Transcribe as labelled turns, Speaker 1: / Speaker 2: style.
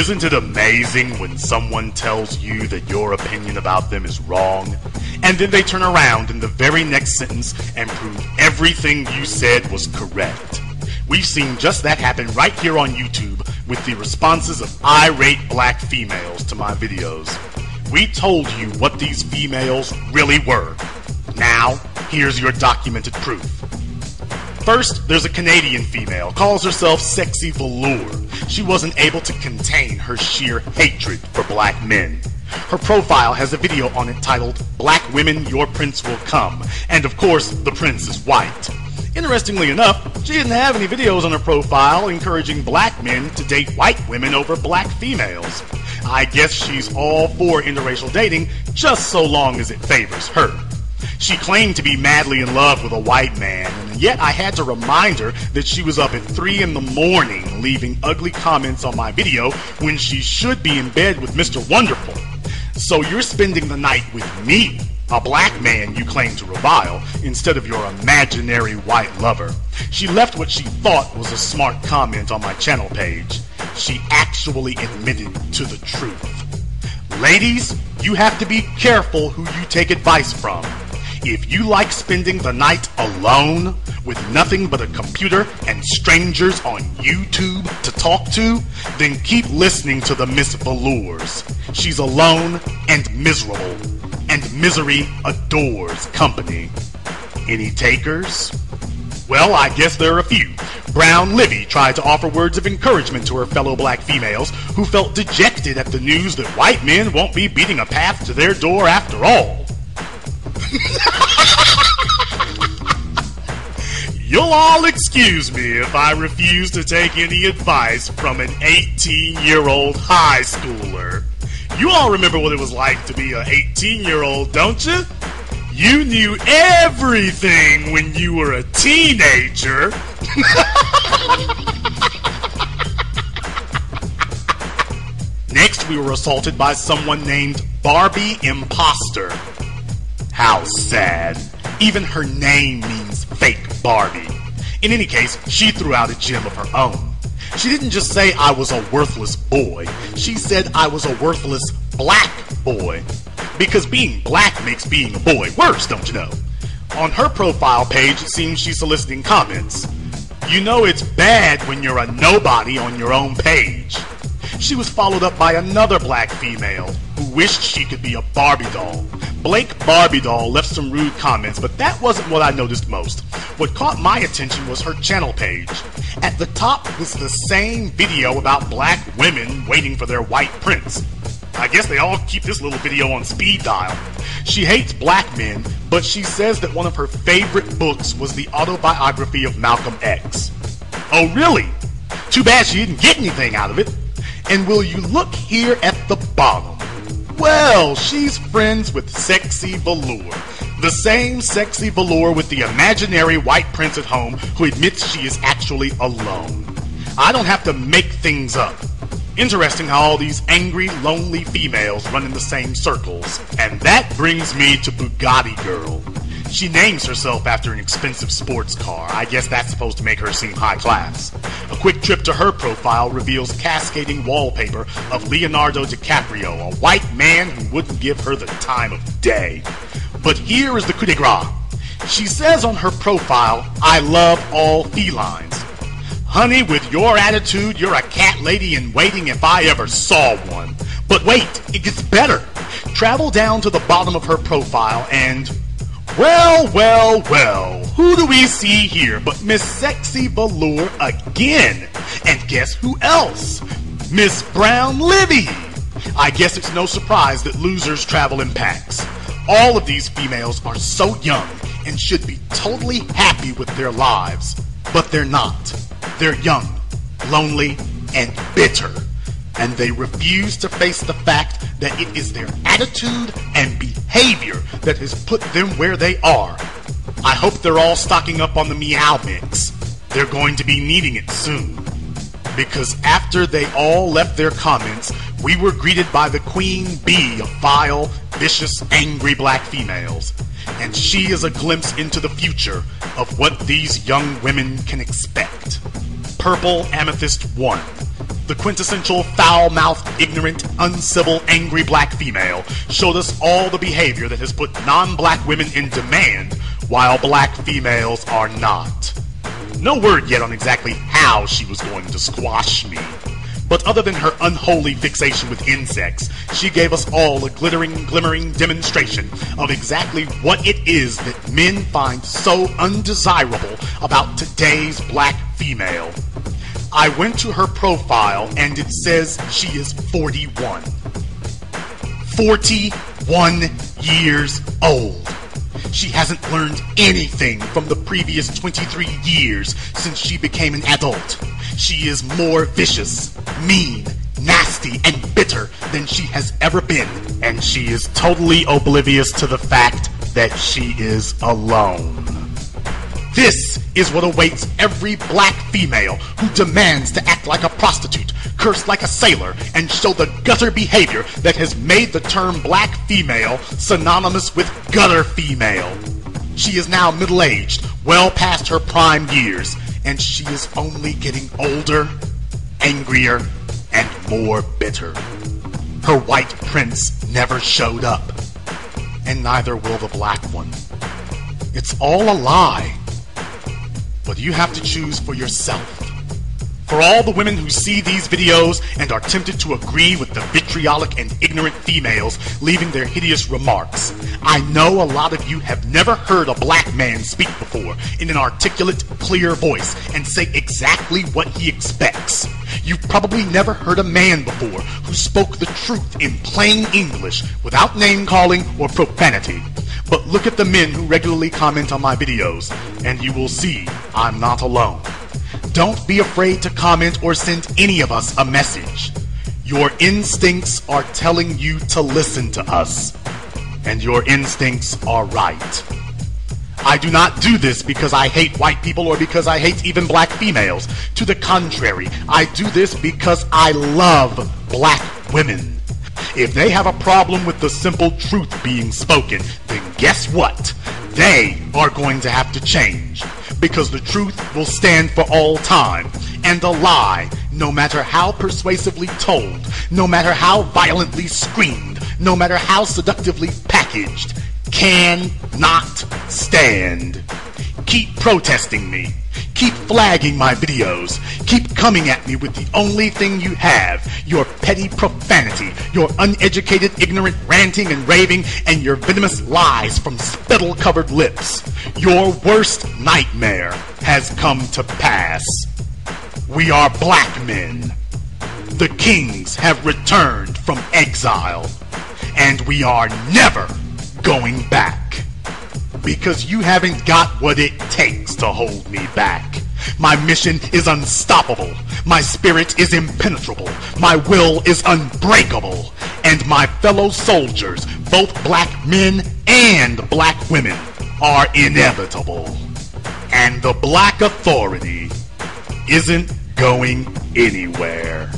Speaker 1: Isn't it amazing when someone tells you that your opinion about them is wrong, and then they turn around in the very next sentence and prove everything you said was correct? We've seen just that happen right here on YouTube with the responses of irate black females to my videos. We told you what these females really were. Now, here's your documented proof. First, there's a Canadian female, calls herself Sexy Velour. She wasn't able to contain her sheer hatred for black men. Her profile has a video on it titled, "Black Women, Your Prince Will Come," and of course, the prince is white. Interestingly enough, she didn't have any videos on her profile encouraging black men to date white women over black females. I guess she's all for interracial dating, just so long as it favors her. She claimed to be madly in love with a white man, and yet I had to remind her that she was up at 3 in the morning leaving ugly comments on my video when she should be in bed with Mr. Wonderful. So you're spending the night with me, a black man you claim to revile, instead of your imaginary white lover. She left what she thought was a smart comment on my channel page. She actually admitted to the truth. Ladies, you have to be careful who you take advice from. If you like spending the night alone with nothing but a computer and strangers on YouTube to talk to, then keep listening to the Miss Velours. She's alone and miserable, and misery adores company. Any takers? Well, I guess there are a few. Brown Livy tried to offer words of encouragement to her fellow black females who felt dejected at the news that white men won't be beating a path to their door after all. You'll all excuse me if I refuse to take any advice from an 18-year-old high schooler. You all remember what it was like to be an 18-year-old, don't you? You knew everything when you were a teenager. Next, we were assaulted by someone named Barbie Imposter. How sad. Even her name means fake Barbie. In any case, she threw out a gem of her own. She didn't just say I was a worthless boy. She said I was a worthless black boy. Because being black makes being a boy worse, don't you know? On her profile page, it seems she's soliciting comments. You know it's bad when you're a nobody on your own page. She was followed up by another black female who wished she could be a Barbie doll. Blake Barbie Doll left some rude comments, but that wasn't what I noticed most. What caught my attention was her channel page. At the top was the same video about black women waiting for their white prince. I guess they all keep this little video on speed dial. She hates black men, but she says that one of her favorite books was the autobiography of Malcolm X. Oh really? Too bad she didn't get anything out of it. And will you look here at the bottom? Well, she's friends with Sexy Velour. The same Sexy Velour with the imaginary white prince at home who admits she is actually alone. I don't have to make things up. Interesting how all these angry, lonely females run in the same circles. And that brings me to Bugatti Girl. She names herself after an expensive sports car. I guess that's supposed to make her seem high class. A quick trip to her profile reveals cascading wallpaper of Leonardo DiCaprio, a white man who wouldn't give her the time of day. But here is the coup de grace. She says on her profile, I love all felines. Honey, with your attitude, you're a cat lady in waiting if I ever saw one. But wait, it gets better. Travel down to the bottom of her profile and... well, who do we see here but Miss Sexy Velour again? And guess who else? Miss Brown Livy. I guess it's no surprise that losers travel in packs. All of these females are so young and should be totally happy with their lives. But they're not. They're young, lonely, and bitter. And they refuse to face the fact that it is their attitude and behavior that has put them where they are. I hope they're all stocking up on the Meow Mix. They're going to be needing it soon. Because after they all left their comments, we were greeted by the queen bee of vile, vicious, angry black females. And she is a glimpse into the future of what these young women can expect. Purple Amethyst 1. The the quintessential foul-mouthed, ignorant, uncivil, angry black female, showed us all the behavior that has put non-black women in demand while black females are not. No word yet on exactly how she was going to squash me. But other than her unholy fixation with insects, she gave us all a glimmering demonstration of exactly what it is that men find so undesirable about today's black female. I went to her profile and it says she is 41. 41 years old. She hasn't learned anything from the previous 23 years since she became an adult. She is more vicious, mean, nasty, and bitter than she has ever been. And she is totally oblivious to the fact that she is alone. This is what awaits every black female who demands to act like a prostitute, curse like a sailor, and show the gutter behavior that has made the term black female synonymous with gutter female. She is now middle-aged, well past her prime years, and she is only getting older, angrier, and more bitter. Her white prince never showed up, and neither will the black one. It's all a lie. But you have to choose for yourself. For all the women who see these videos and are tempted to agree with the vitriolic and ignorant females leaving their hideous remarks, I know a lot of you have never heard a black man speak before in an articulate, clear voice and say exactly what he expects. You've probably never heard a man before who spoke the truth in plain English without name-calling or profanity. But look at the men who regularly comment on my videos, and you will see I'm not alone. Don't be afraid to comment or send any of us a message. Your instincts are telling you to listen to us, and your instincts are right. I do not do this because I hate white people or because I hate even black females. To the contrary, I do this because I love black women. If they have a problem with the simple truth being spoken, then guess what? They are going to have to change. Because the truth will stand for all time, and a lie, no matter how persuasively told, no matter how violently screamed, no matter how seductively packaged, cannot stand. Keep protesting me. Keep flagging my videos. Keep coming at me with the only thing you have, your petty profanity, your uneducated, ignorant ranting and raving, and your venomous lies from spittle-covered lips. Your worst nightmare has come to pass. We are black men. The kings have returned from exile, and we are never going back. Because you haven't got what it takes to hold me back. My mission is unstoppable. My spirit is impenetrable. My will is unbreakable. And my fellow soldiers, both black men and black women, are inevitable. And the black authority isn't going anywhere.